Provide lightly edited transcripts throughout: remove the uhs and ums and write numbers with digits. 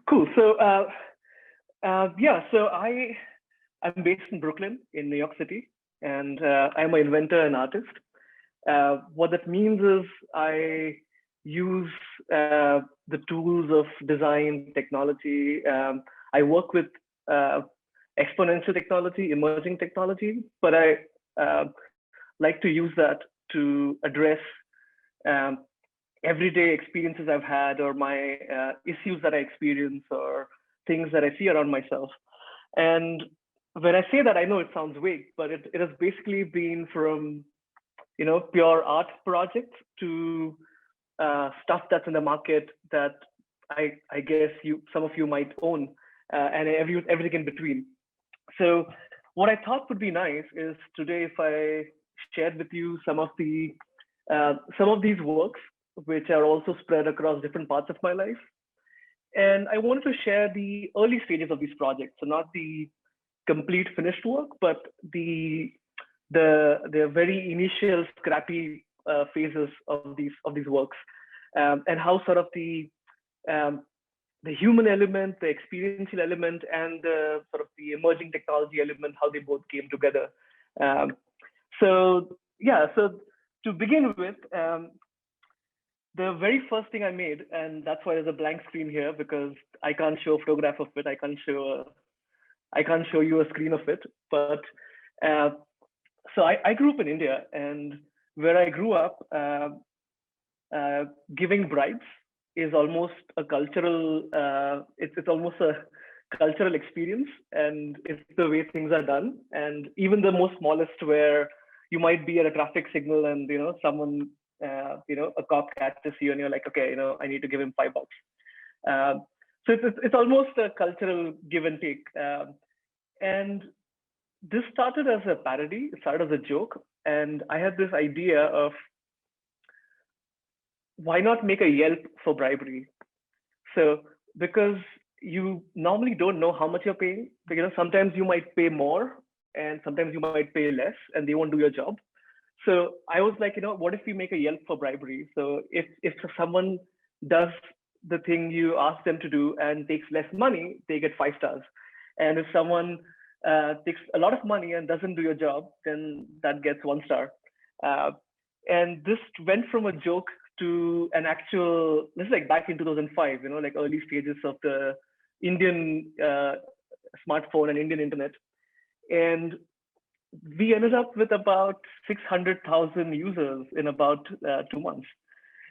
Cool. I'm based in Brooklyn, in New York City, and I'm an inventor and artist. What that means is I use the tools of design technology. I work with exponential technology, emerging technology, but I like to use that to address um, everyday experiences I've had, or my issues that I experience, or things that I see around myself. And when I say that, I know it sounds vague, but it has basically been from pure art projects to stuff that's in the market that I guess some of you might own, and everything in between. So what I thought would be nice is today if I shared with you some of these works, which are also spread across different parts of my life. And I wanted to share the early stages of these projects, so not the complete finished work, but the very initial scrappy phases of these works, and how sort of the human element, the experiential element, and the sort of the emerging technology element, how they both came together. Um, so to begin with, the very first thing I made, and that's why there's a blank screen here, because I can't show a photograph of it. I can't show you a screen of it. But so I grew up in India, and where I grew up, giving bribes is almost a cultural. It's almost a cultural experience, and it's the way things are done. And even the most smallest, where you might be at a traffic signal, and someone, a cop catches you, and you're like, okay, I need to give him $5. So it's almost a cultural give and take. And this started as a parody. It started as a joke, and I had this idea of why not make a Yelp for bribery? So because you normally don't know how much you're paying, sometimes you might pay more, and sometimes you might pay less, and they won't do your job. So I was like, what if we make a Yelp for bribery? So if someone does the thing you ask them to do and takes less money, they get 5 stars. And if someone takes a lot of money and doesn't do your job, then that gets 1 star. And this went from a joke to an actual. This is like back in 2005, like early stages of the Indian smartphone and Indian internet. And we ended up with about 600,000 users in about 2 months.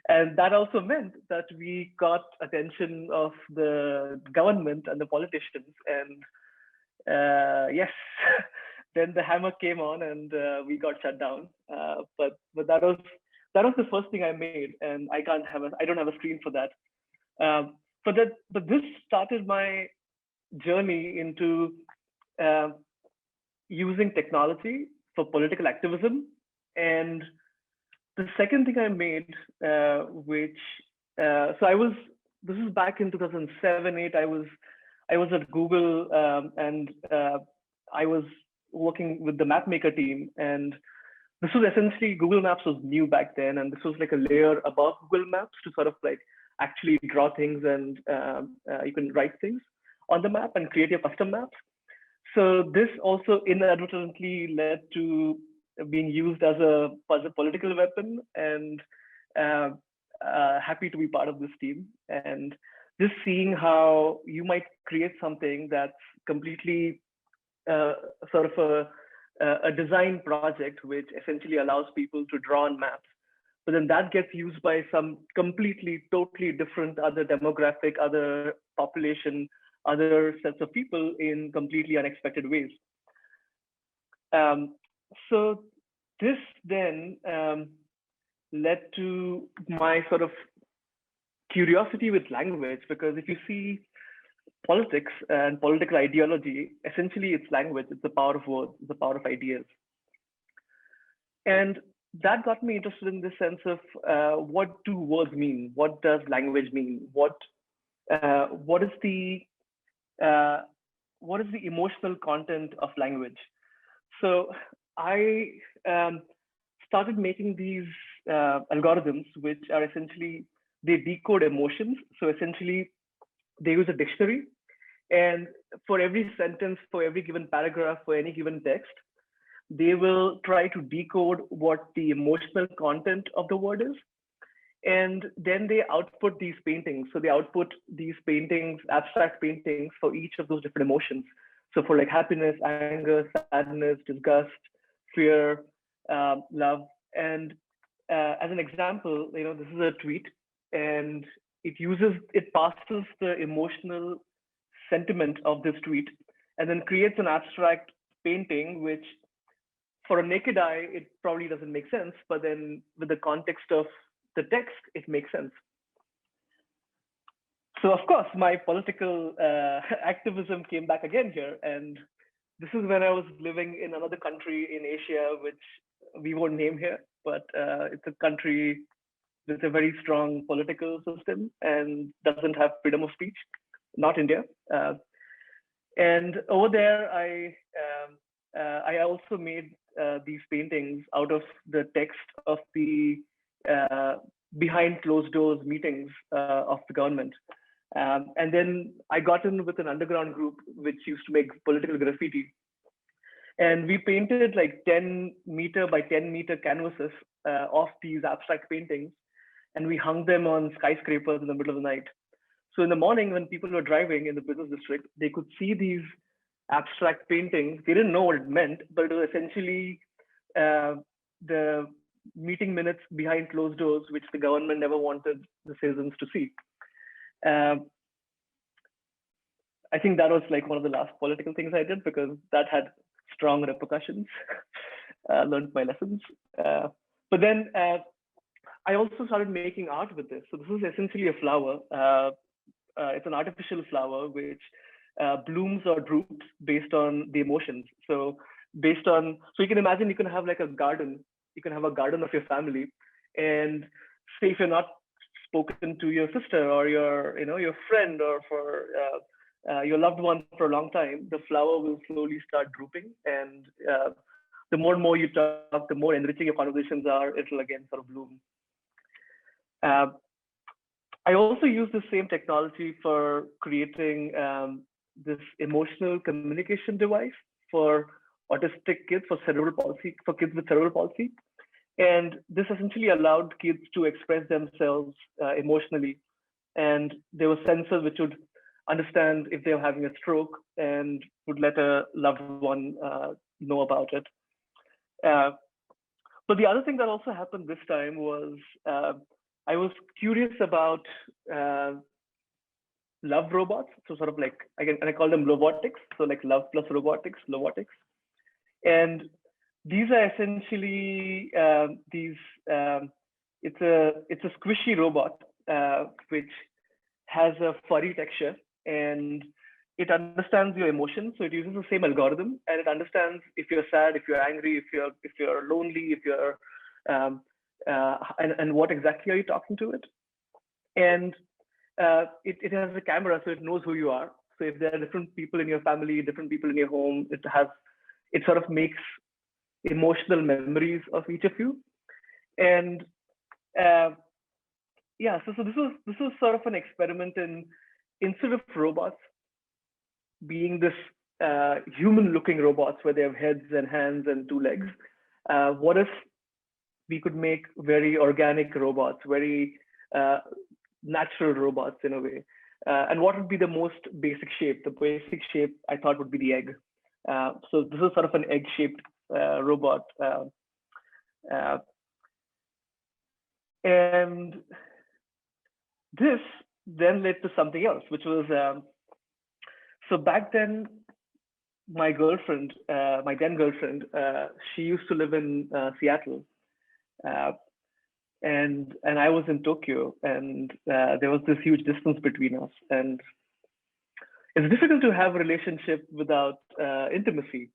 And that also meant that we got attention of the government and the politicians. And yes, then the hammer came on, and we got shut down. But that was the first thing I made, and I don't have a screen for that. But this started my journey into using technology for political activism. And the second thing I made, this is back in 2007, 8. I was at Google, and I was working with the mapmaker team. And this was essentially, Google Maps was new back then, and this was like a layer above Google Maps to sort of like actually draw things, and you can write things on the map and create your custom maps. So this also inadvertently led to being used as a political weapon, and happy to be part of this team. And just seeing how you might create something that's completely sort of a design project, which essentially allows people to draw on maps, but then that gets used by some completely, totally different other demographic, other population, other sets of people in completely unexpected ways. So this then led to my sort of curiosity with language, because if you see politics and political ideology, essentially it's language, it's the power of words, it's the power of ideas. And that got me interested in the sense of what do words mean? What does language mean? What is the emotional content of language? So I started making these algorithms, which are essentially, they decode emotions. So essentially, they use a dictionary, and for every sentence, for every given paragraph, for any given text, they will try to decode what the emotional content of the word is. And then they output these paintings. So they output these paintings, abstract paintings for each of those different emotions. So for like happiness, anger, sadness, disgust, fear, love. And as an example, this is a tweet, and it passes the emotional sentiment of this tweet and then creates an abstract painting, which for a naked eye, it probably doesn't make sense, but then with the context of the text, it makes sense. So of course, my political activism came back again here. And this is when I was living in another country in Asia, which we won't name here, but it's a country with a very strong political system and doesn't have freedom of speech, not India. And over there, I also made these paintings out of the text of the behind closed doors meetings of the government. And then I got in with an underground group which used to make political graffiti. And we painted like 10-meter by 10-meter canvases of these abstract paintings, and we hung them on skyscrapers in the middle of the night. So in the morning, when people were driving in the business district, they could see these abstract paintings. They didn't know what it meant, but it was essentially the meeting minutes behind closed doors, which the government never wanted the citizens to see. I think that was like one of the last political things I did, because that had strong repercussions. Learned my lessons. But then I also started making art with this. So this is essentially a flower. It's an artificial flower which blooms or droops based on the emotions. So you can imagine you can have like a garden. You can have a garden of your family, and say if you're not spoken to your sister or your friend or for your loved one for a long time, the flower will slowly start drooping, and the more and more you talk, the more enriching your conversations are. It'll again sort of bloom. I also use the same technology for creating this emotional communication device for autistic kids, for kids with cerebral palsy. And this essentially allowed kids to express themselves emotionally. And there were sensors which would understand if they were having a stroke and would let a loved one know about it. But the other thing that also happened this time was I was curious about love robots. So sort of like, I call them robotics. So like love plus robotics. And these are essentially it's a squishy robot which has a furry texture, and it understands your emotions. So it uses the same algorithm, and it understands if you're sad, if you're angry, if you're lonely, if you're and what exactly are you talking to it. And it has a camera, so it knows who you are. So if there are different people in your family, different people in your home, it sort of makes emotional memories of each of you. And yeah, so this was sort of an experiment in, instead of robots being this human-looking robots where they have heads and hands and 2 legs, what if we could make very organic robots, very natural robots in a way? And what would be the most basic shape? The basic shape I thought would be the egg. So this is sort of an egg-shaped robot. And this then led to something else, which was, so back then, my girlfriend, my then girlfriend, she used to live in Seattle. And I was in Tokyo, and there was this huge distance between us. And it's difficult to have a relationship without intimacy.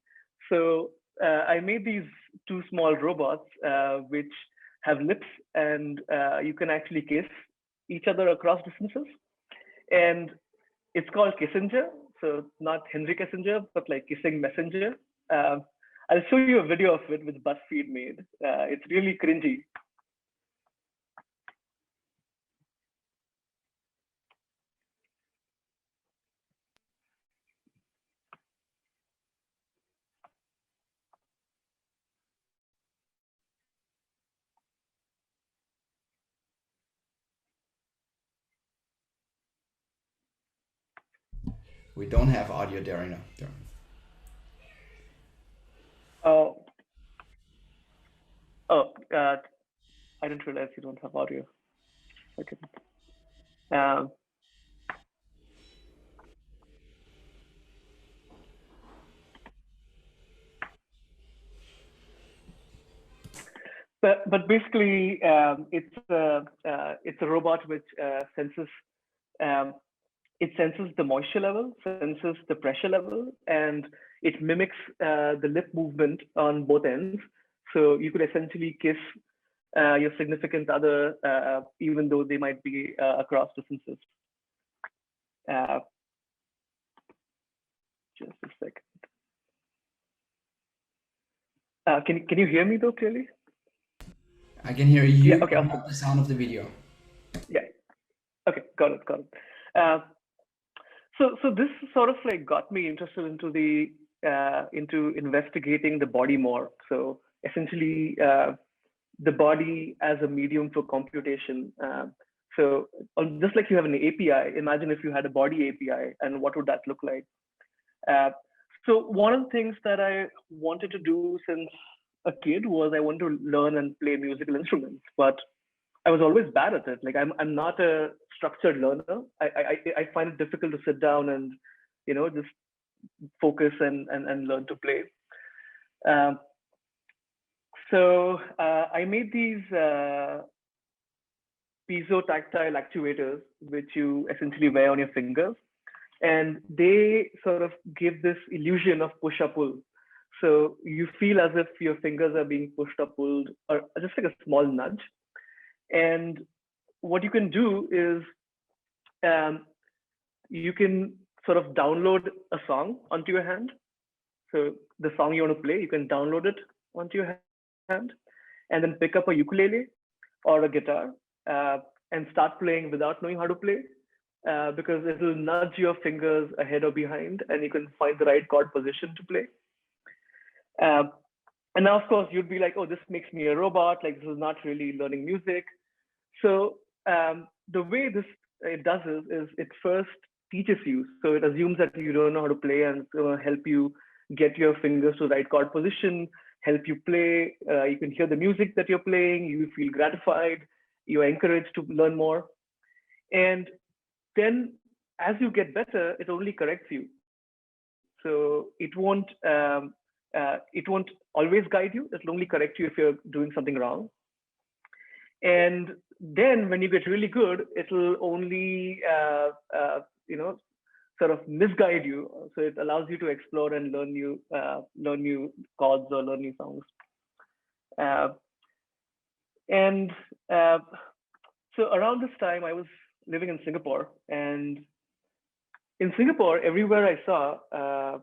So I made these 2 small robots which have lips, and you can actually kiss each other across distances. And it's called Kissinger. So not Henry Kissinger, but like kissing messenger. I'll show you a video of it which BuzzFeed made. It's really cringy. We don't have audio, Dhairya. Oh, oh, I didn't realize you don't have audio. Okay. Um, but basically, it's a robot which senses um, it senses the moisture level, senses the pressure level, and it mimics the lip movement on both ends. So you could essentially kiss your significant other, even though they might be across distances. Uh, just a second. Can you hear me though clearly? I can hear Yeah. you, Okay. but Awesome. not the sound of the video. Yeah. Okay. Got it. Got it. Uh, so this sort of like got me interested into the into investigating the body more. So essentially, the body as a medium for computation. So just like you have an API, imagine if you had a body API, and what would that look like? Uh, so one of the things that I wanted to do since a kid was I wanted to learn and play musical instruments, but I was always bad at it. Like I'm not a structured learner. I find it difficult to sit down and just focus and learn to play. Um, so I made these piezo tactile actuators, which you essentially wear on your fingers, and they sort of give this illusion of push or pull. So you feel as if your fingers are being pushed or pulled, or just like a small nudge. And what you can do is um, you can sort of download a song onto your hand. So the song you want to play, you can download it onto your hand, and then pick up a ukulele or a guitar uh, and start playing without knowing how to play, because it will nudge your fingers ahead or behind, and you can find the right chord position to play. Uh, and now, of course, you'd be like, "Oh, this makes me a robot. Like this is not really learning music." So the way this it does is it first teaches you. So it assumes that you don't know how to play and it's going to help you get your fingers to the right chord position, help you play. You can hear the music that you're playing. You feel gratified. You're encouraged to learn more. And then as you get better, it only corrects you. So it won't always guide you. It'll only correct you if you're doing something wrong. And then when you get really good, it'll only sort of misguide you. So it allows you to explore and learn new chords or learn new songs. Uh, and uh, so around this time, I was living in Singapore, and in Singapore, everywhere I saw,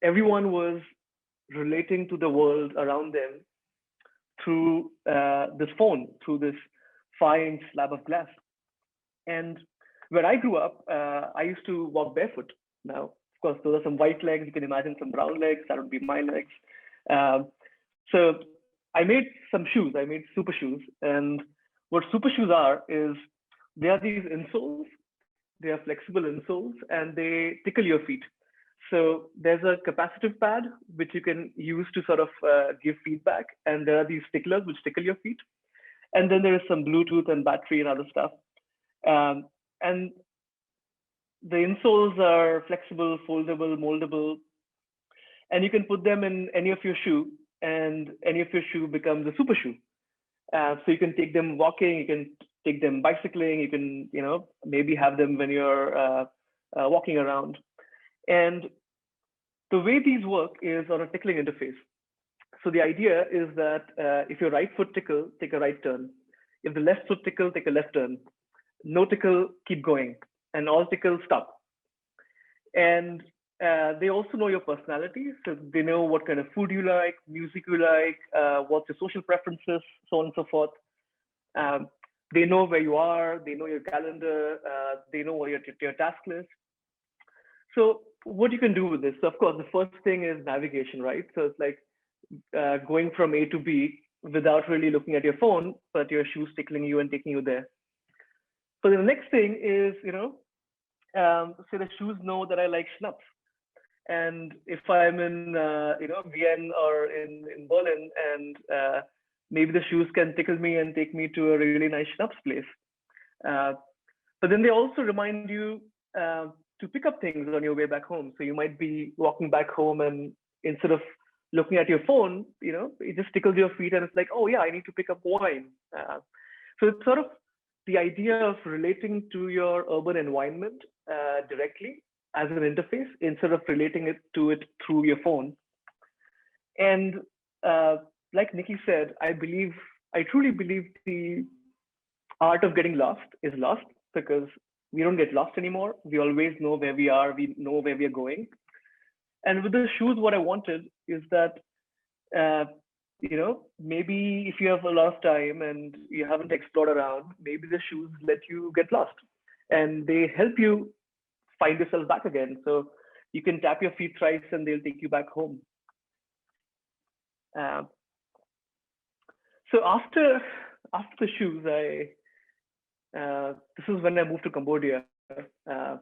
everyone was relating to the world around them through this phone, through this 5-inch slab of glass. And where I grew up, I used to walk barefoot. Now, of course, those are some white legs. You can imagine some brown legs. That would be my legs. So I made some shoes. I made super shoes. And what super shoes are is they are these insoles. They are flexible insoles, and they tickle your feet. So there's a capacitive pad which you can use to sort of give feedback, and there are these ticklers which tickle your feet. And then there is some Bluetooth and battery and other stuff. And the insoles are flexible, foldable, moldable, and you can put them in any of your shoe, and any of your shoe becomes a super shoe. So you can take them walking, you can take them bicycling, you can maybe have them when you're walking around. And the way these work is on a tickling interface. So the idea is that if your right foot tickle, take a right turn. If the left foot tickle, take a left turn. No tickle, keep going. And all tickle, stop. And they also know your personality. So they know what kind of food you like, music you like, what's your social preferences, so on and so forth. They know where you are. They know your calendar. They know what your task list. So what you can do with this? So of course, the first thing is navigation, right? So it's like going from A to B without really looking at your phone, but your shoes tickling you and taking you there. So the next thing is, say the shoes know that I like schnapps. And if I'm in Vienna or in Berlin, and maybe the shoes can tickle me and take me to a really nice schnapps place. Uh, but then they also remind you to pick up things on your way back home. So you might be walking back home, and instead of looking at your phone, it just tickles your feet, and it's like, oh yeah, I need to pick up wine. So it's sort of the idea of relating to your urban environment directly as an interface instead of relating it to it through your phone. And like Nikki said, I truly believe the art of getting lost is lost because we don't get lost anymore. We always know where we are. We know where we are going. And with the shoes, what I wanted is that, maybe if you have a lot of time and you haven't explored around, maybe the shoes let you get lost and they help you find yourself back again. So you can tap your feet thrice and they'll take you back home. Uh, so after the shoes, this is when I moved to Cambodia. Uh,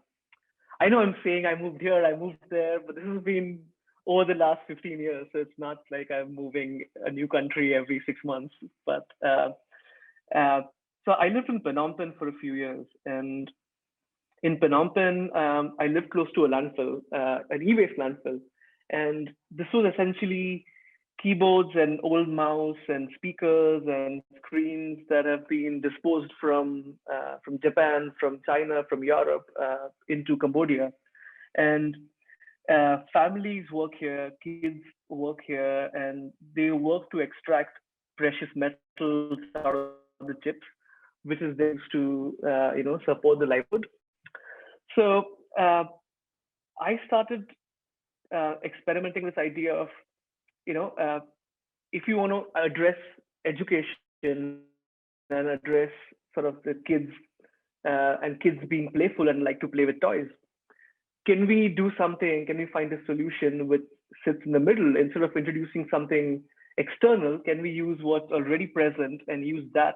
I know I'm saying I moved here, I moved there, but this has been over the last 15 years. So it's not like I'm moving a new country every 6 months. But so I lived in Phnom Penh for a few years. And in Phnom Penh, I lived close to a landfill, an e-waste landfill. And this was essentially keyboards and old mouse and speakers and screens that have been disposed from Japan, from China, from Europe into Cambodia. And families work here, kids work here, and they work to extract precious metals out of the chips, which is then used to support the livelihood. So I started experimenting with this idea of if you want to address education and address sort of the kids and kids being playful and like to play with toys, can we do something? Can we find a solution which sits in the middle instead of introducing something external? Can we use what's already present and use that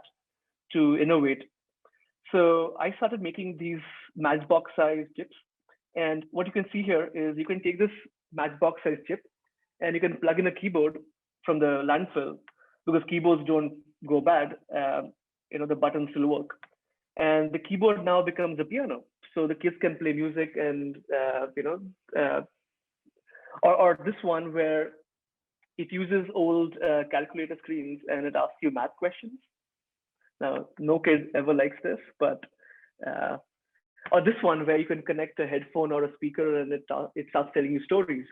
to innovate? So I started making these matchbox size chips. And what you can see here is you can take this matchbox size chip and you can plug in a keyboard from the landfill because keyboards don't go bad. The buttons still work. And the keyboard now becomes a piano. So the kids can play music and, or this one where it uses old calculator screens and it asks you math questions. Now, no kid ever likes this, but or this one where you can connect a headphone or a speaker and it starts telling you stories.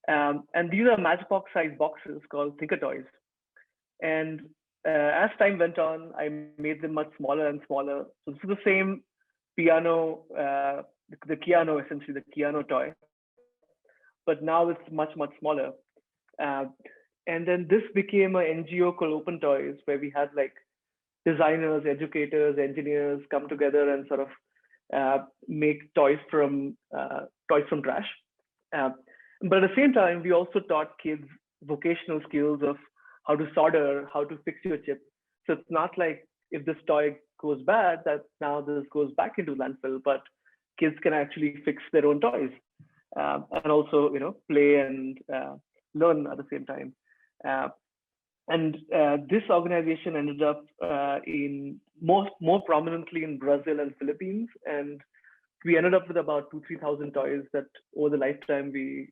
And these are matchbox size boxes called Thinker Toys. And as time went on, I made them much smaller and smaller. So this is the same piano, the Keanu, essentially the Keanu toy, but now it's much, much smaller. And then this became an NGO called Open Toys, where we had like designers, educators, engineers come together and sort of make toys from trash. But at the same time, we also taught kids vocational skills of how to solder, how to fix your chip. So it's not like if this toy goes bad, that now this goes back into landfill, but kids can actually fix their own toys and also, play and learn at the same time. And this organization ended up in more prominently in Brazil and Philippines, and we ended up with about 3,000 toys that over the lifetime we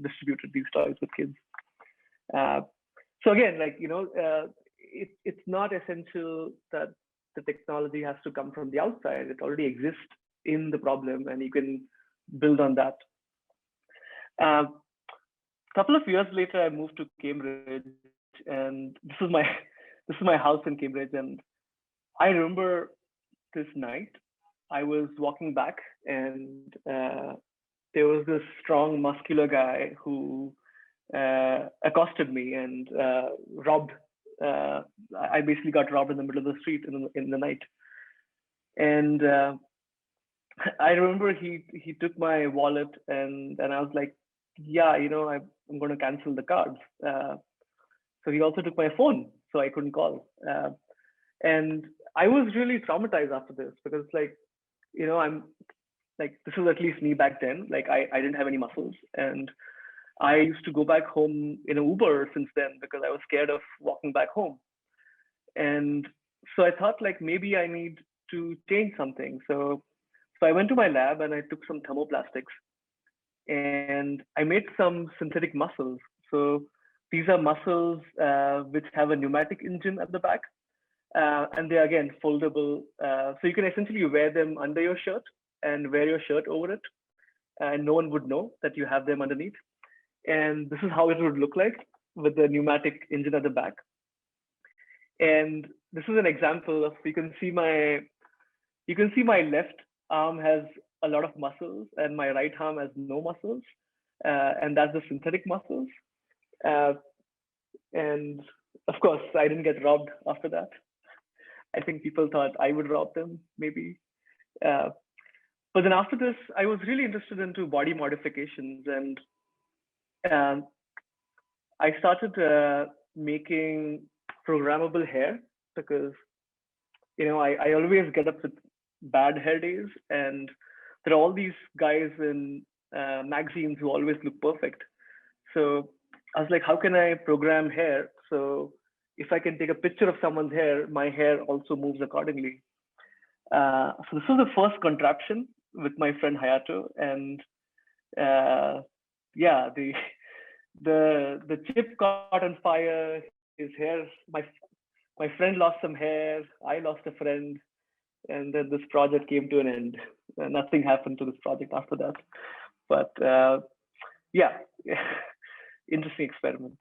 distributed these toys with kids. So again, it's not essential that the technology has to come from the outside. It already exists in the problem, and you can build on that. A couple of years later, I moved to Cambridge, and this is my house in Cambridge. And I remember this night, I was walking back, and there was this strong, muscular guy who accosted me and robbed. I basically got robbed in the middle of the street in the night. And I remember he took my wallet, and I was like, yeah, I'm going to cancel the cards. So he also took my phone, so I couldn't call. And I was really traumatized after this because, like this was at least me back then. Like I didn't have any muscles, and I used to go back home in an Uber since then because I was scared of walking back home. And so I thought like maybe I need to change something. So I went to my lab and I took some thermoplastics and I made some synthetic muscles. So these are muscles which have a pneumatic engine at the back, and they're again foldable. So you can essentially wear them under your shirt and wear your shirt over it, and no one would know that you have them underneath. And this is how it would look like with the pneumatic engine at the back. And this is an example of you can see my left arm has a lot of muscles and my right arm has no muscles, and that's the synthetic muscles. Uh, and of course, I didn't get robbed after that. I think people thought I would rob them, maybe. Uh, but then after this, I was really interested into body modifications, and um, I started making programmable hair because I always get up with bad hair days, and there are all these guys in magazines who always look perfect. So I was like, how can I program hair so if I can take a picture of someone's hair, my hair also moves accordingly. So this was the first contraption with my friend Hayato, and uh, yeah, the chip caught on fire. His hair, my friend lost some hair. I lost a friend, and then this project came to an end. Nothing happened to this project after that. But yeah, interesting experiment.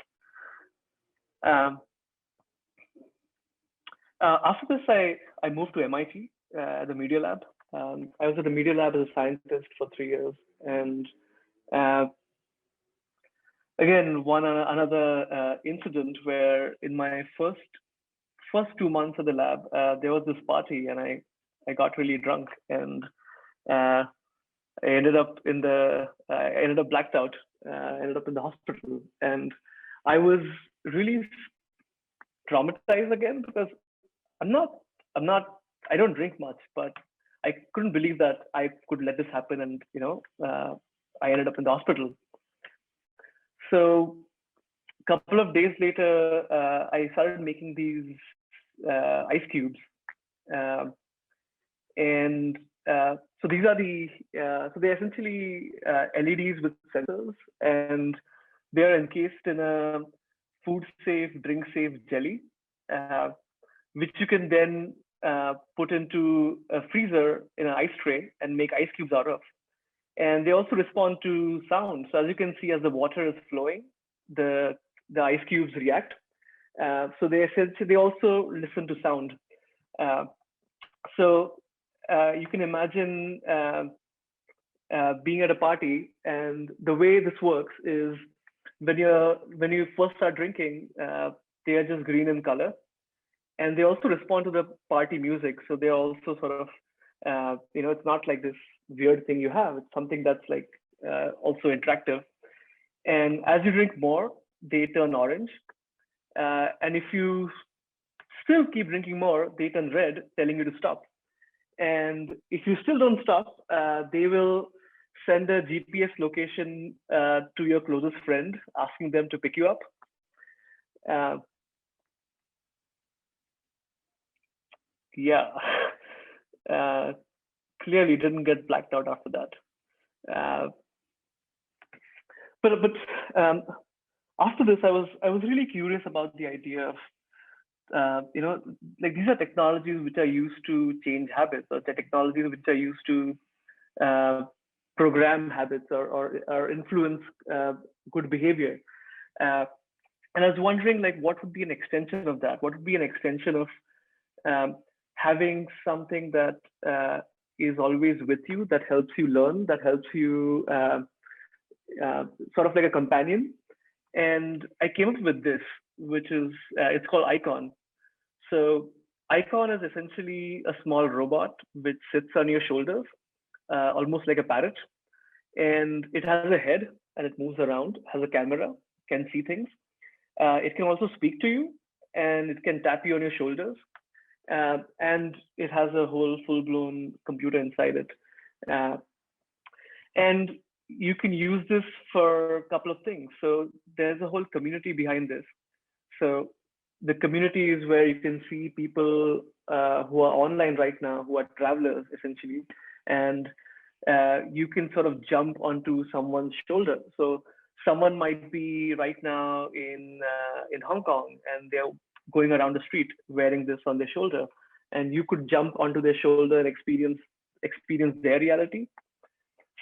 Um, After this, I moved to MIT, the Media Lab. I was at the Media Lab as a scientist for 3 years, and uh, again, another incident where in my first 2 months at the lab, there was this party, and I got really drunk, and uh, I ended up blacked out. I ended up in the hospital, and I was really traumatized again because I'm not I'm not I don't drink much, but I couldn't believe that I could let this happen, and I ended up in the hospital. So a couple of days later, I started making these ice cubes, um, and so these are so they're essentially LEDs with sensors, and they're encased in a food safe, drink safe jelly, uh, which you can then put into a freezer in an ice tray and make ice cubes out of. And they also respond to sound. So as you can see, as the water is flowing, the ice cubes react. So they also listen to sound. Uh, so you can imagine being at a party, and the way this works is when you first start drinking, they are just green in color, and they also respond to the party music. So they're also sort of it's not like this weird thing you have. It's something that's like also interactive. And as you drink more, they turn orange. And if you still keep drinking more, they turn red, telling you to stop. And if you still don't stop, they will send a GPS location to your closest friend, asking them to pick you up. Uh, yeah, uh, clearly didn't get blacked out after that. But after this, I was really curious about the idea of like these are technologies which are used to change habits, or the technologies which are used to uh, program habits or influence good behavior. Uh, and I was wondering, like, what would be an extension of that? What would be an extension of having something that is always with you, that helps you learn, that helps you sort of like a companion? And I came up with this, which is it's called Icon. So Icon is essentially a small robot which sits on your shoulders, almost like a parrot, and it has a head and it moves around, has a camera, can see things. It can also speak to you, and it can tap you on your shoulders, and it has a whole full-blown computer inside it. And you can use this for a couple of things. So there's a whole community behind this. So the community is where you can see people who are online right now, who are travelers essentially, and you can sort of jump onto someone's shoulder. So someone might be right now in Hong Kong, and they're going around the street wearing this on their shoulder, and you could jump onto their shoulder and experience their reality.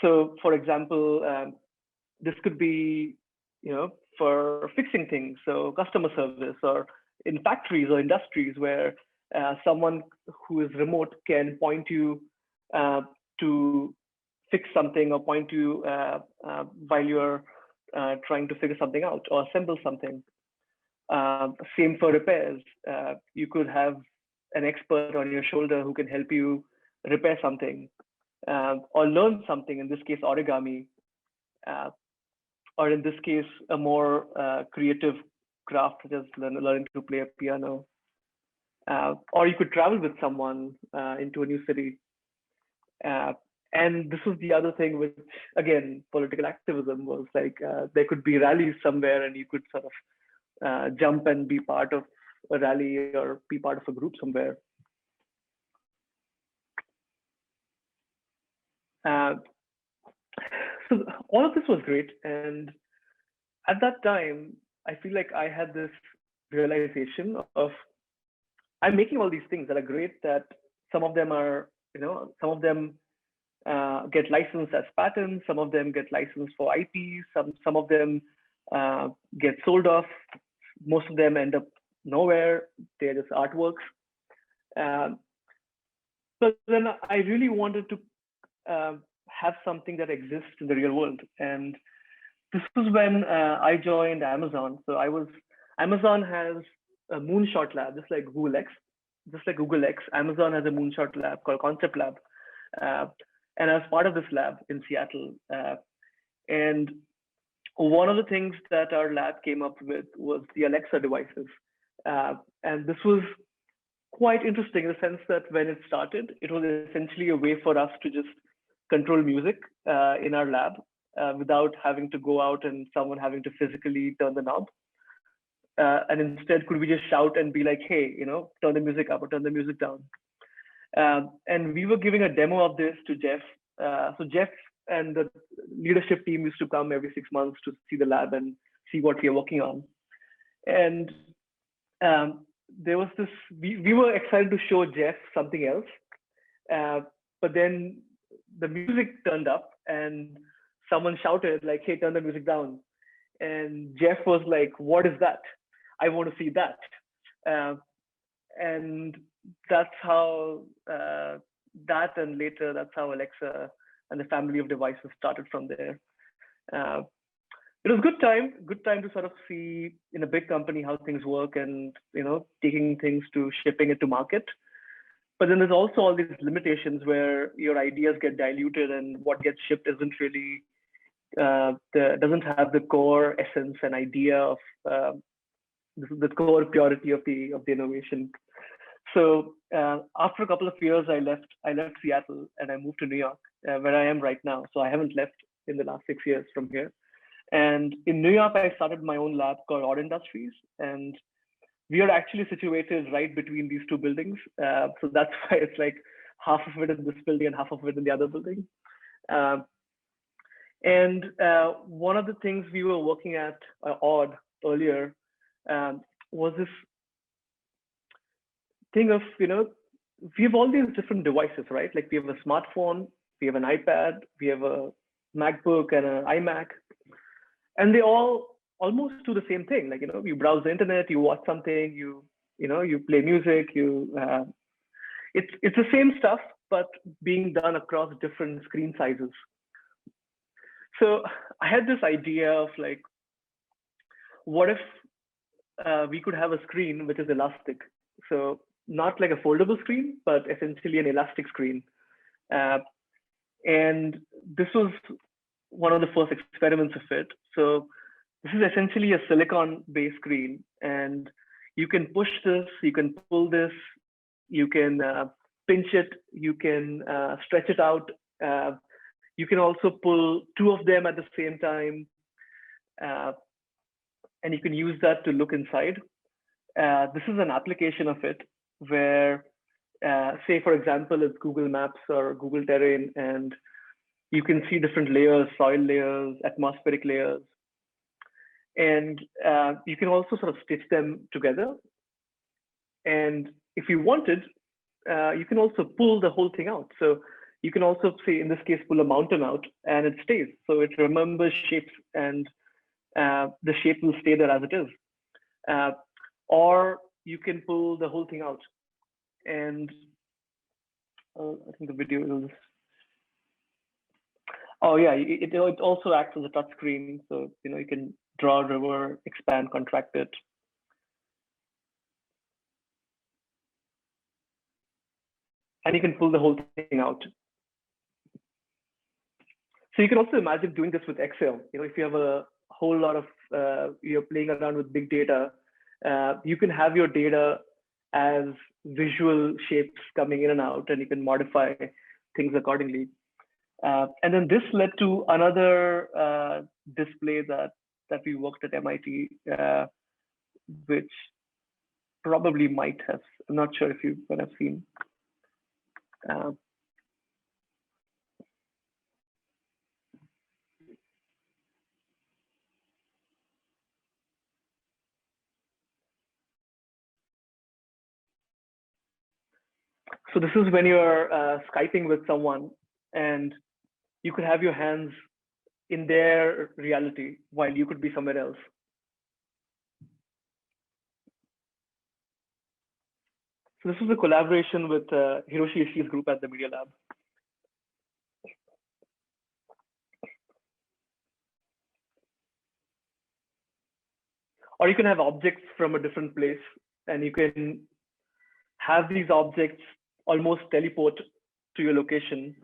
So, for example, this could be, for fixing things, so customer service, or in factories or industries where someone who is remote can point you to fix something, or point you while you're trying to figure something out or assemble something. Same for repairs. You could have an expert on your shoulder who can help you repair something, or learn something, in this case, origami, or in this case, a more creative craft, such as learning to play a piano. Or you could travel with someone into a new city. And this was the other thing, which, again, political activism was like, there could be rallies somewhere, and you could sort of jump and be part of a rally or be part of a group somewhere. So all of this was great. And at that time, I feel like I had this realization of, I'm making all these things that are great, that some of them are, some of them get licensed as patents, some of them get licensed for IP, some of them get sold off, most of them end up nowhere, they're just artworks. But then I really wanted to have something that exists in the real world. And this was when I joined Amazon. So Amazon has a moonshot lab, just like Google X. Amazon has a moonshot lab called Concept Lab. And I was part of this lab in Seattle. And one of the things that our lab came up with was the Alexa devices. And this was quite interesting in the sense that when it started, it was essentially a way for us to just control music in our lab without having to go out and someone having to physically turn the knob. And instead, could we just shout and be like, hey, turn the music up or turn the music down? And we were giving a demo of this to Jeff. So Jeff and the leadership team used to come every 6 months to see the lab and see what we are working on. And there was this, we were excited to show Jeff something else. But then the music turned up and someone shouted like, hey, turn the music down. And Jeff was like, what is that? I want to see that. And that's how that, and later that's how Alexa and the family of devices started from there. It was good time to sort of see in a big company how things work, and taking things to shipping it to market. But then there's also all these limitations where your ideas get diluted, and what gets shipped isn't really doesn't have the core essence and idea of the core purity of the innovation. So after a couple of years, I left Seattle and I moved to New York, where I am right now. So I haven't left in the last 6 years from here. And in New York, I started my own lab called Odd Industries, and we are actually situated right between these two buildings. So that's why it's like half of it in this building and half of it in the other building. And one of the things we were working at Odd earlier was this thing of, we have all these different devices, right? Like we have a smartphone, we have an iPad, we have a MacBook and an iMac, and they all almost do the same thing. Like, you browse the internet, you watch something, you play music, it's the same stuff, but being done across different screen sizes. So I had this idea of like, what if we could have a screen which is elastic? So not like a foldable screen, but essentially an elastic screen. And this was one of the first experiments of it. So this is essentially a silicon-based screen, and you can push this, you can pull this, you can pinch it, you can stretch it out. You can also pull two of them at the same time, and you can use that to look inside. This is an application of it where, say, for example, it's Google Maps or Google Terrain, and you can see different layers, soil layers, atmospheric layers. And you can also sort of stitch them together. And if you wanted, you can also pull the whole thing out. So you can also say, in this case, pull a mountain out and it stays. So it remembers shapes and the shape will stay there as it is. Or you can pull the whole thing out. And I think the video is. Oh yeah, it also acts as a touch screen. So you can draw a river, expand, contract it. And you can pull the whole thing out. So you can also imagine doing this with Excel. If you have a whole lot of, you're playing around with big data, you can have your data as visual shapes coming in and out, and you can modify things accordingly. And then this led to another display that we worked at MIT, which probably might have, I'm not sure if you might have seen. So this is when you're Skyping with someone and you could have your hands in their reality while you could be somewhere else. So this was a collaboration with Hiroshi Ishii's group at the Media Lab. Or you can have objects from a different place, and you can have these objects almost teleport to your location.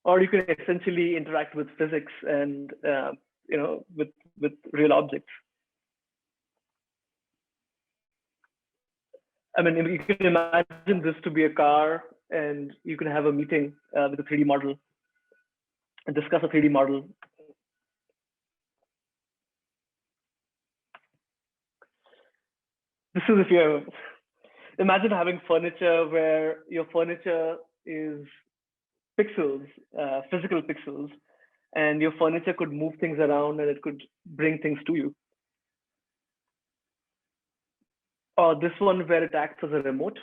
Or you can essentially interact with physics and with real objects. I mean, you can imagine this to be a car, and you can have a meeting with a 3D model and discuss a 3D model. This is if you imagine having furniture where your furniture is pixels, physical pixels, and your furniture could move things around and it could bring things to you. Or this one where it acts as a remote.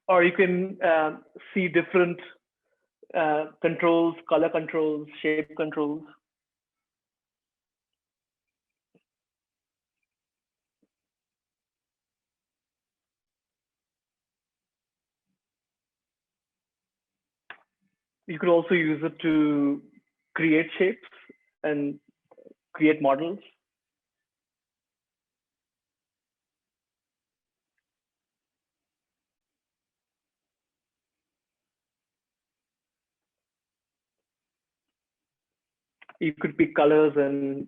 Or you can see different controls, color controls, shape controls. You could also use it to create shapes and create models. You could pick colors and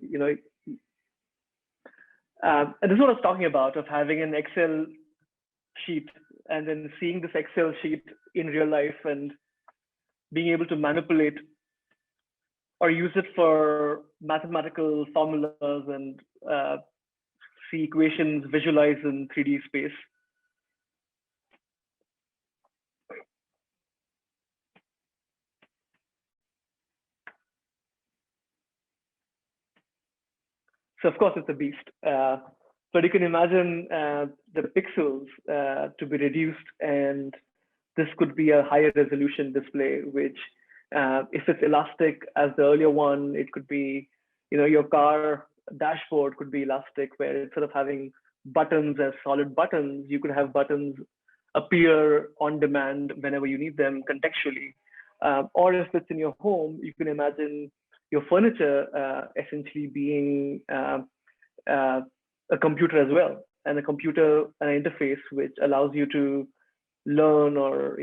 and this is what I was talking about, of having an Excel sheet and then seeing this Excel sheet in real life and being able to manipulate or use it for mathematical formulas and see equations visualized in 3D space. So of course it's a beast, but you can imagine the pixels to be reduced, and this could be a higher resolution display, which if it's elastic as the earlier one, it could be, your car dashboard could be elastic, where instead of having buttons as solid buttons, you could have buttons appear on demand whenever you need them contextually. Or if it's in your home, you can imagine your furniture essentially being a computer as well, and a computer interface which allows you to learn or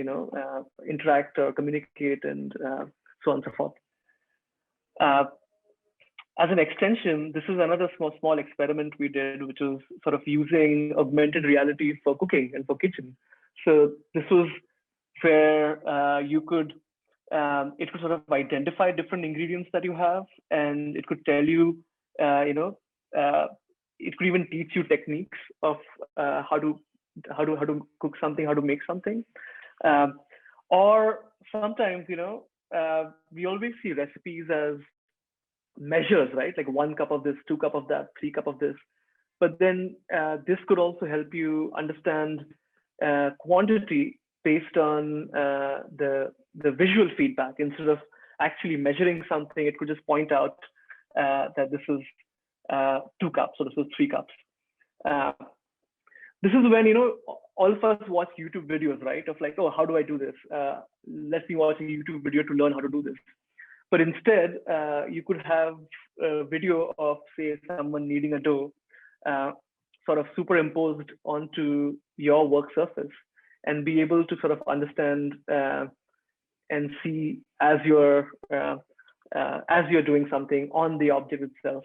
interact or communicate and so on and so forth. as an extension, this is another small experiment we did, which was sort of using augmented reality for cooking and for kitchen. So this was where it could sort of identify different ingredients that you have, and it could tell you, uh, it could even teach you techniques of how to cook something, how to make something. Um, or sometimes, we always see recipes as measures, right? Like 1 cup of this, 2 cup of that, 3 cup of this. But then this could also help you understand quantity based on the visual feedback. Instead of actually measuring something, it could just point out that this is 2 cups or this is 3 cups. Uh, this is when all of us watch YouTube videos, right? Of like, oh, how do I do this? Let me watch a YouTube video to learn how to do this. But instead, you could have a video of, say, someone kneading a dough, uh, sort of superimposed onto your work surface, and be able to sort of understand and see as you're doing something on the object itself.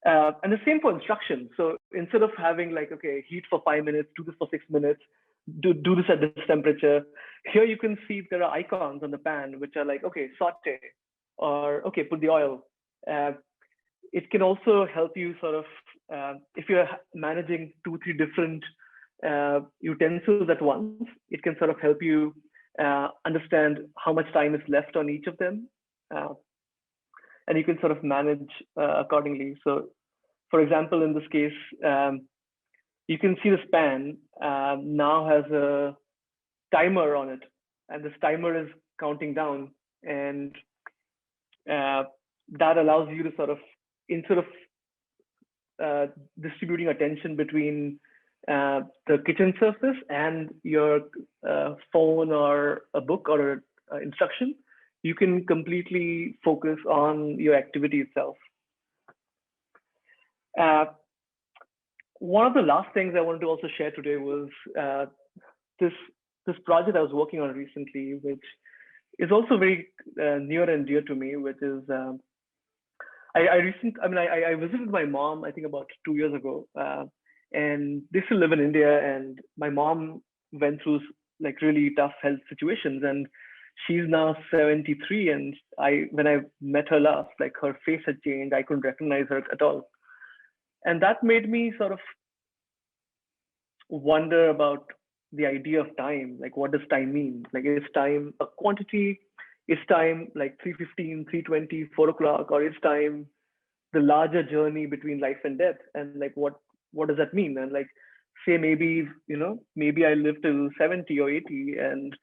And the same for instructions. So instead of having like, okay, heat for 5 minutes, do this for 6 minutes, do this at this temperature, here you can see there are icons on the pan which are like, okay, saute, or okay, put the oil. Uh, it can also help you sort of, if you're managing 2, 3 different utensils at once, it can sort of help you understand how much time is left on each of them. And you can sort of manage accordingly. So for example, in this case, you can see this pan now has a timer on it, and this timer is counting down, and that allows you to sort of, instead of distributing attention between the kitchen surface and your phone or a book or an instruction, you can completely focus on your activity itself. One of the last things I wanted to also share today was this project I was working on recently, which is also very near and dear to me, which is I visited my mom, I think about 2 years ago, and they still live in India, and my mom went through like really tough health situations, and she's now 73, and when I met her last, like her face had changed, I couldn't recognize her at all. And that made me sort of wonder about the idea of time. Like, what does time mean? Like, is time a quantity? Is time like 3:15, 3:20, 4 o'clock, or is time the larger journey between life and death? And like, what does that mean? And like, say maybe I live till 70 or 80, and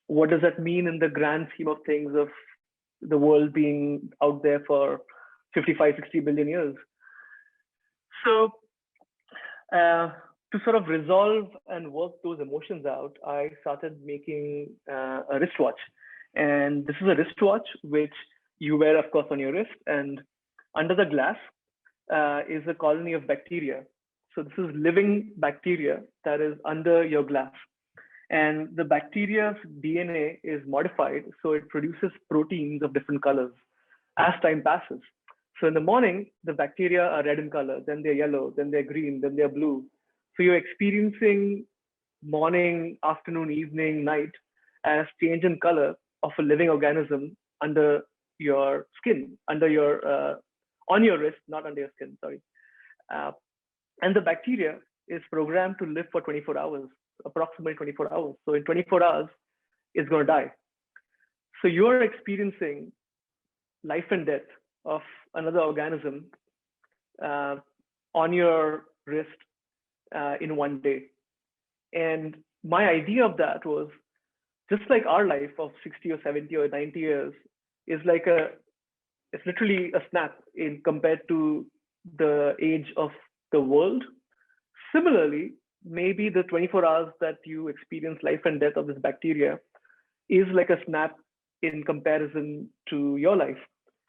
what does that mean in the grand scheme of things of the world being out there for 55, 60 billion years? So to sort of resolve and work those emotions out, I started making a wristwatch. And this is a wristwatch which you wear, of course, on your wrist. And under the glass is a colony of bacteria. So this is living bacteria that is under your glass. And the bacteria's DNA is modified, so it produces proteins of different colors as time passes. So in the morning, the bacteria are red in color, then they're yellow, then they're green, then they're blue. So you're experiencing morning, afternoon, evening, night as change in color of a living organism under your skin, on your wrist, not under your skin, sorry. And the bacteria is programmed to live for 24 hours, approximately 24 hours. So in 24 hours, it's going to die. So you're experiencing life and death of another organism on your wrist in one day. And my idea of that was, just like our life of 60 or 70 or 90 years is like it's literally a snap in compared to the age of the world. Similarly, maybe the 24 hours that you experience life and death of this bacteria is like a snap in comparison to your life.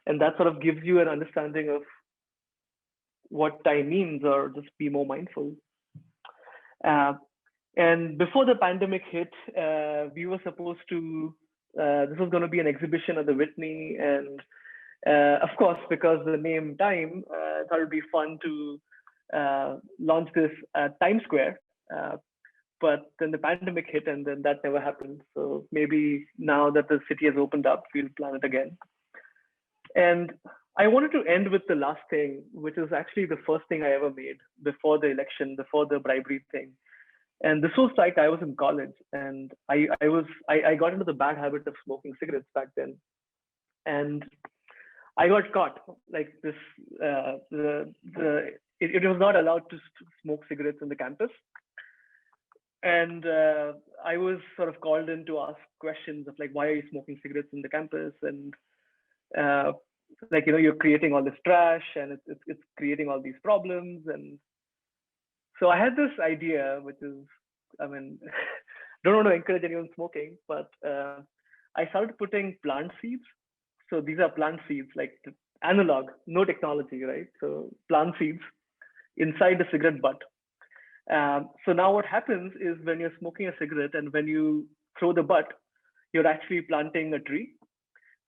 And that sort of gives you an understanding of what time means, or just be more mindful. And before the pandemic hit, we were supposed to, this was going to be an exhibition at the Whitney, and Of course, because the name Time, I thought it'd be fun to launch this at Times Square. But then the pandemic hit, and then that never happened. So maybe now that the city has opened up, we'll plan it again. And I wanted to end with the last thing, which is actually the first thing I ever made before the election, before the bribery thing. And this was like I was in college, and I got into the bad habit of smoking cigarettes back then, and I got caught. Like this, it was not allowed to smoke cigarettes in the campus, and I was sort of called in to ask questions of like, why are you smoking cigarettes in the campus? And like, you're creating all this trash, and it's creating all these problems. And so I had this idea, which is, I mean, don't want to encourage anyone smoking, but I started putting plant seeds. So these are plant seeds, like analog, no technology, right? So plant seeds inside the cigarette butt. So now what happens is when you're smoking a cigarette and when you throw the butt, you're actually planting a tree.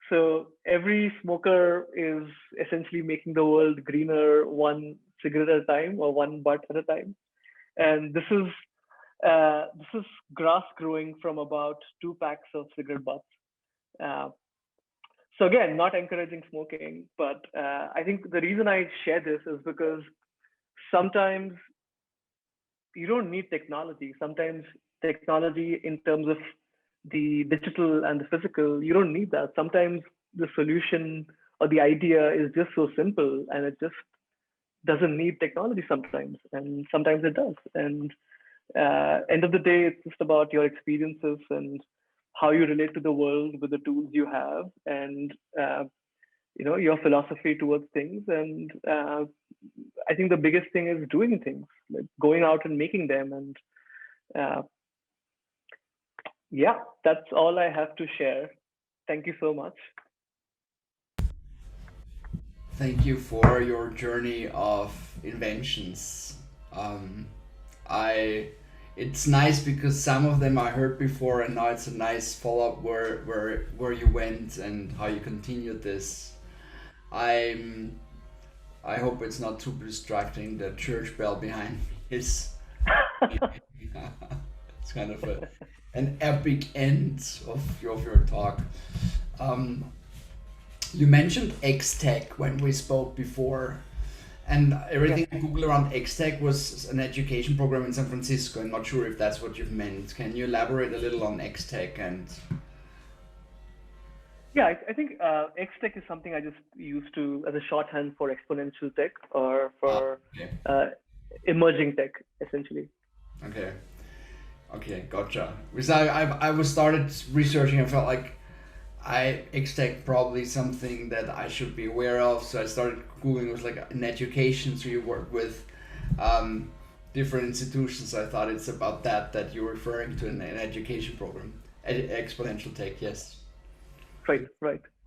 So every smoker is essentially making the world greener, one cigarette at a time or one butt at a time. And this is grass growing from about 2 packs of cigarette butts. So again, not encouraging smoking, but I think the reason I share this is because sometimes you don't need technology. Sometimes technology in terms of the digital and the physical, you don't need that. Sometimes the solution or the idea is just so simple, and it just doesn't need technology sometimes, and sometimes it does. And end of the day, it's just about your experiences and how you relate to the world with the tools you have, and your philosophy towards things. And I think the biggest thing is doing things, like going out and making them. And yeah, that's all I have to share. Thank you so much. Thank you for your journey of inventions. It's nice because some of them I heard before, and now it's a nice follow-up where you went and how you continued this. I hope it's not too distracting. The church bell behind me is it's kind of an epic end of your talk. You mentioned X-Tech when we spoke before, and everything I Googled around X-Tech was an education program in San Francisco. I'm not sure if that's what you've meant. Can you elaborate a little on X-Tech? And yeah, I think X-Tech is something I just used to as a shorthand for exponential tech, or for emerging tech, essentially. Okay, gotcha. Because I was started researching, I felt like X-Tech probably something that I should be aware of. So I started Googling. It was like in education, so you work with different institutions. So I thought it's about that you're referring to an education program. Exponential tech, yes. Right.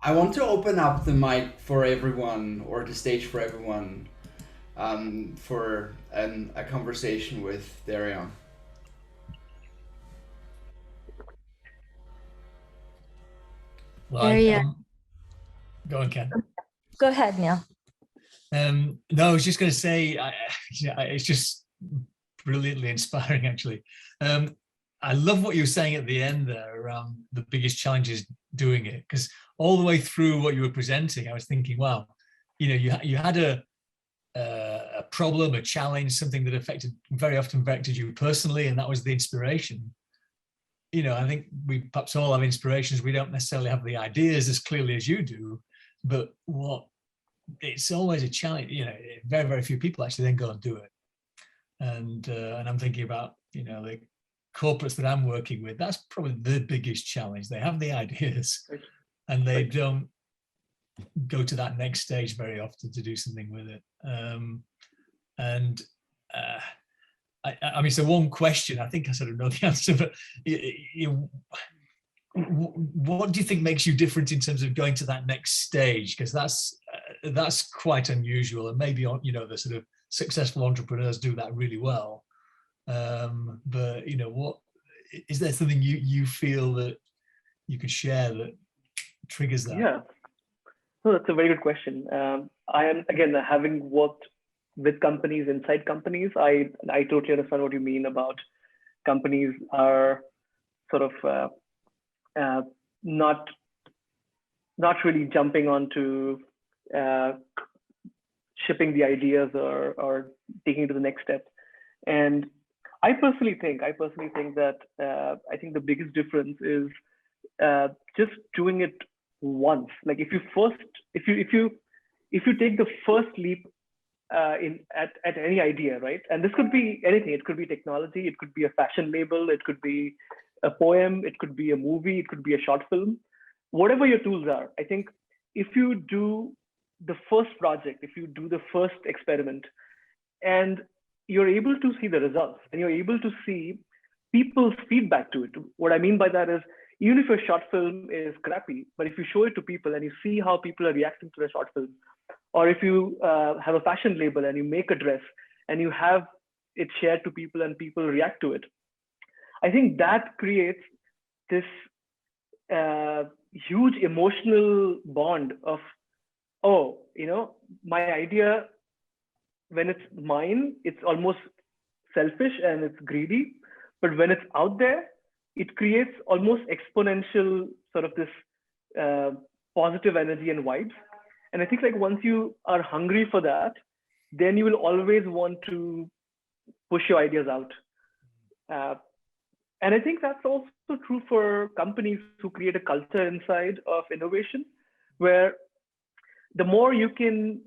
I want to open up the mic for everyone, or the stage for everyone, for a conversation with Dhairya. Well, Go on, Ken. Go ahead, Neil. No, I was just going to say, it's just brilliantly inspiring, actually. I love what you were saying at the end there around the biggest challenges doing it, because all the way through what you were presenting, I was thinking, wow, you had a problem, a challenge, something that very often affected you personally, and that was the inspiration. I think we perhaps all have inspirations. We don't necessarily have the ideas as clearly as you do, but it's always a challenge. Very, very few people actually then go and do it. And I'm thinking about, the corporates that I'm working with, that's probably the biggest challenge. They have the ideas and they don't go to that next stage very often to do something with it. I mean, so one question, I think I sort of know the answer, but what do you think makes you different in terms of going to that next stage? Because that's quite unusual, and maybe the sort of successful entrepreneurs do that really well. But what is there something you feel that you could share that triggers that? Yeah. No, that's a very good question. I am, again, having worked with companies, inside companies, I totally understand what you mean about companies are sort of uh, not not really jumping onto uh, shipping the ideas or taking it to the next step. And I personally think that I think the biggest difference is just doing it once. Like if you take the first leap in at any idea, right? And this could be anything. It could be technology. It could be a fashion label. It could be a poem. It could be a movie. It could be a short film. Whatever your tools are, I think if you do the first project, if you do the first experiment, and you're able to see the results, and you're able to see people's feedback to it. What I mean by that is, even if your short film is crappy, but if you show it to people and you see how people are reacting to the short film, or if you have a fashion label and you make a dress and you have it shared to people and people react to it, I think that creates this huge emotional bond of, oh, my idea, when it's mine, it's almost selfish and it's greedy. But when it's out there, it creates almost exponential sort of this positive energy and vibes. And I think like once you are hungry for that, then you will always want to push your ideas out. And I think that's also true for companies who create a culture inside of innovation, where the more you can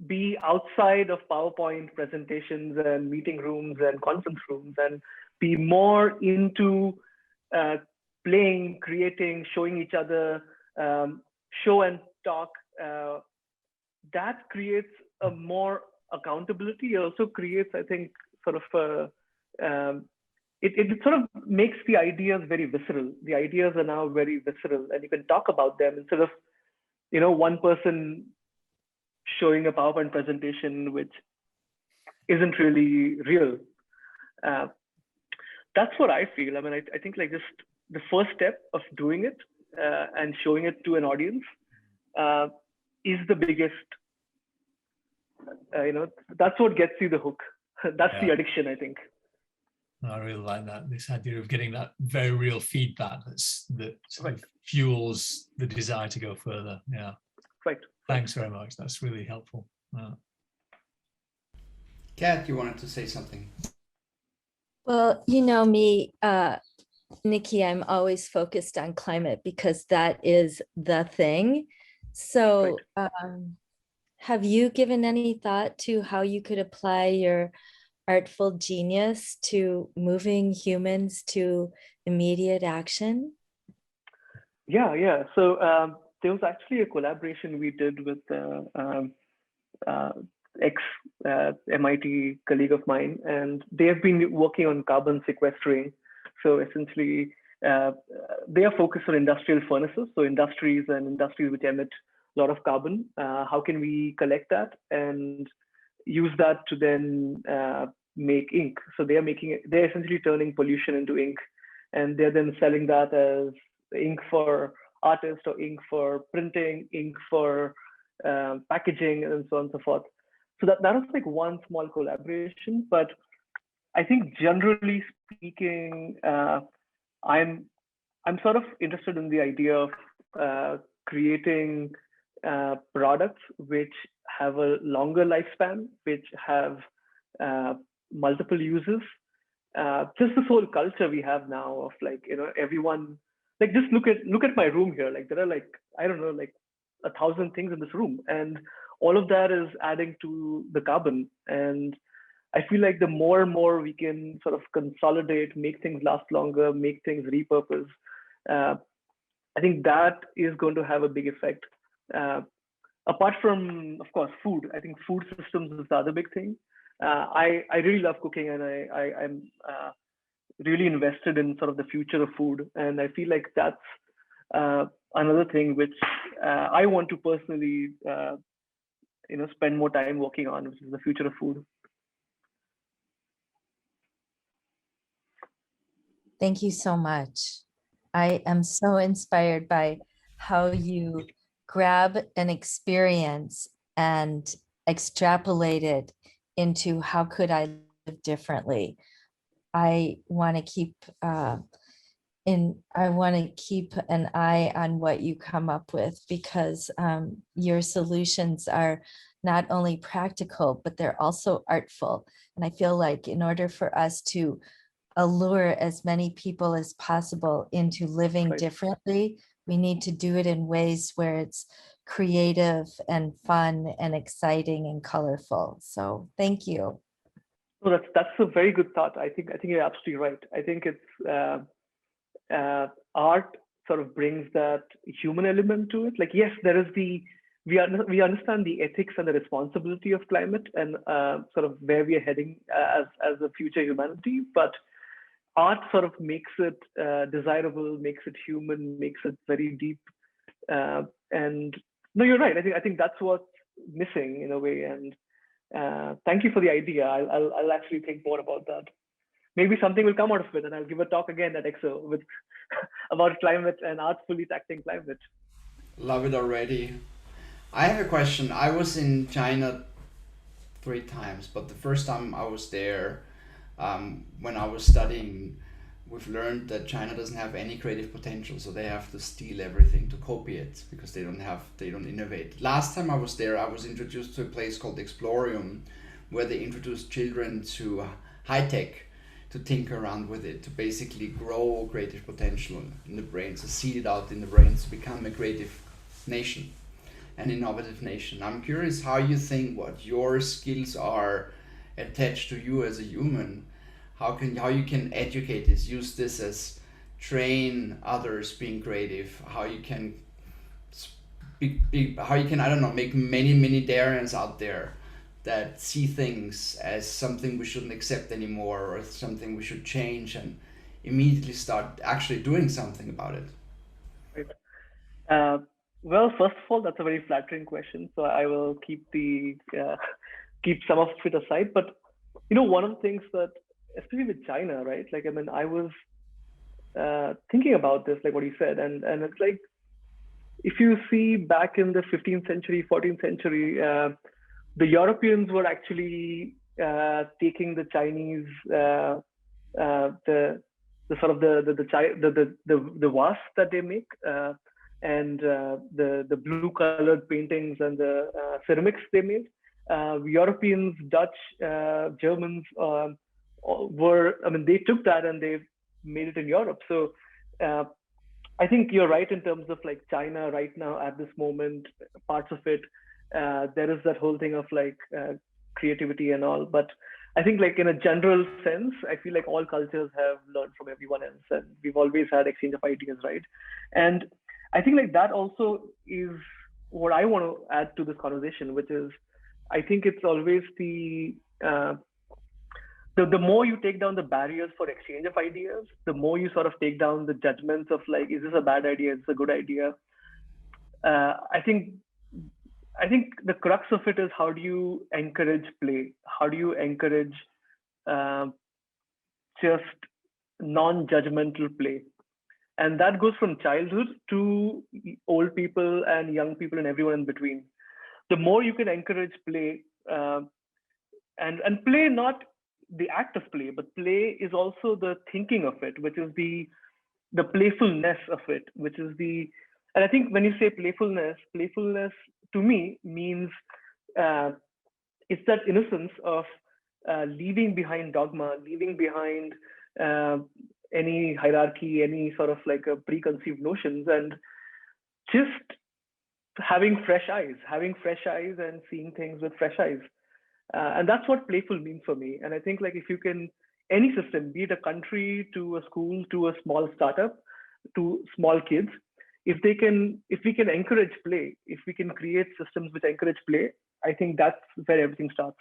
be outside of PowerPoint presentations and meeting rooms and conference rooms and be more into playing, creating, showing each other, show and talk, that creates a more accountability. It also creates, I think, sort of it sort of makes the ideas very visceral. The ideas are now very visceral, and you can talk about them instead of one person showing a PowerPoint presentation which isn't really real. That's what I feel. I mean, I think like just the first step of doing it and showing it to an audience is the biggest. That's what gets you the hook. That's the addiction, I think. I really like that. This idea of getting that very real feedback that sort of fuels the desire to go further. Yeah. Right. Thanks very much. That's really helpful. Kat, you wanted to say something? Well, you know me, Nikki, I'm always focused on climate because that is the thing. So have you given any thought to how you could apply your artful genius to moving humans to immediate action? Yeah. So there was actually a collaboration we did with ex-MIT colleague of mine, and they have been working on carbon sequestering. So essentially, they are focused on industrial furnaces, so industries which emit a lot of carbon. How can we collect that and use that to then make ink? So they're essentially turning pollution into ink, and they're then selling that as ink for artists or ink for printing, ink for packaging, and so on and so forth. So that was like one small collaboration. But I think generally speaking, I'm sort of interested in the idea of creating products which have a longer lifespan, which have multiple uses. Just this whole culture we have now of like, everyone, like just look at my room here. Like there are like, I don't know, like 1,000 things in this room, and all of that is adding to the carbon. And I feel like the more and more we can sort of consolidate, make things last longer, make things repurpose, I think that is going to have a big effect. Apart from, of course, food, I think food systems is the other big thing. I really love cooking, and I'm really invested in sort of the future of food. And I feel like that's another thing which I want to personally, spend more time working on, which is the future of food. Thank you so much. I am so inspired by how you grab an experience and extrapolate it into how could I live differently. I want to keep I want to keep an eye on what you come up with, because your solutions are not only practical, but they're also artful. And I feel like in order for us to allure as many people as possible into living Right. differently, we need to do it in ways where it's creative and fun and exciting and colorful. So thank you. No, that's a very good thought. I think you're absolutely right. I think it's art sort of brings that human element to it. Like, yes, there is we understand the ethics and the responsibility of climate and sort of where we are heading as a future humanity, but art sort of makes it desirable, makes it human, makes it very deep. And no, you're right. I think that's what's missing in a way. And thank you for the idea. I'll actually think more about that. Maybe something will come out of it, and I'll give a talk again at EXO with about climate and artfully tackling climate. Love it already. I have a question. I was in China 3 times, but the first time I was there, when I was studying, we've learned that China doesn't have any creative potential, so they have to steal everything to copy it because they don't innovate. Last time I was there, I was introduced to a place called Explorium, where they introduced children to high tech, to tinker around with it, to basically grow creative potential in the brains, to seed it out in the brains, to become a creative nation, an innovative nation. I'm curious how you think, what your skills are attached to you as a human, how you can educate this, use this as train others being creative, how you can I don't know, make many Dharyans out there that see things as something we shouldn't accept anymore, or something we should change, and immediately start actually doing something about it. Right. Well, first of all, that's a very flattering question, so I will keep keep some of it aside. But one of the things that, especially with China, right? Like, I mean, I was thinking about this, like what you said, and it's like, if you see back in the 15th century, 14th century, the Europeans were actually taking the Chinese, the sort of the wasp that they make, and the blue colored paintings and the ceramics they made. Europeans, Dutch, Germans they took that and they made it in Europe. So I think you're right in terms of like China right now at this moment, parts of it, there is that whole thing of like creativity and all. But I think like in a general sense, I feel like all cultures have learned from everyone else, and we've always had exchange of ideas, right? And I think like that also is what I want to add to this conversation, which is I think it's always the more you take down the barriers for exchange of ideas, the more you sort of take down the judgments of like, is this a bad idea? Is this a good idea? I think the crux of it is, how do you encourage play? How do you encourage just non-judgmental play? And that goes from childhood to old people and young people and everyone in between. The more you can encourage play, and play, not the act of play, but play is also the thinking of it, which is the playfulness of it, which is and I think when you say playfulness to me means it's that innocence of leaving behind dogma, leaving behind any hierarchy, any sort of like a preconceived notions, and just having fresh eyes and seeing things with fresh eyes. And that's what playful means for me. And I think like if you can, any system, be it a country to a school to a small startup to small kids, if we can encourage play, if we can create systems which encourage play, I think that's where everything starts.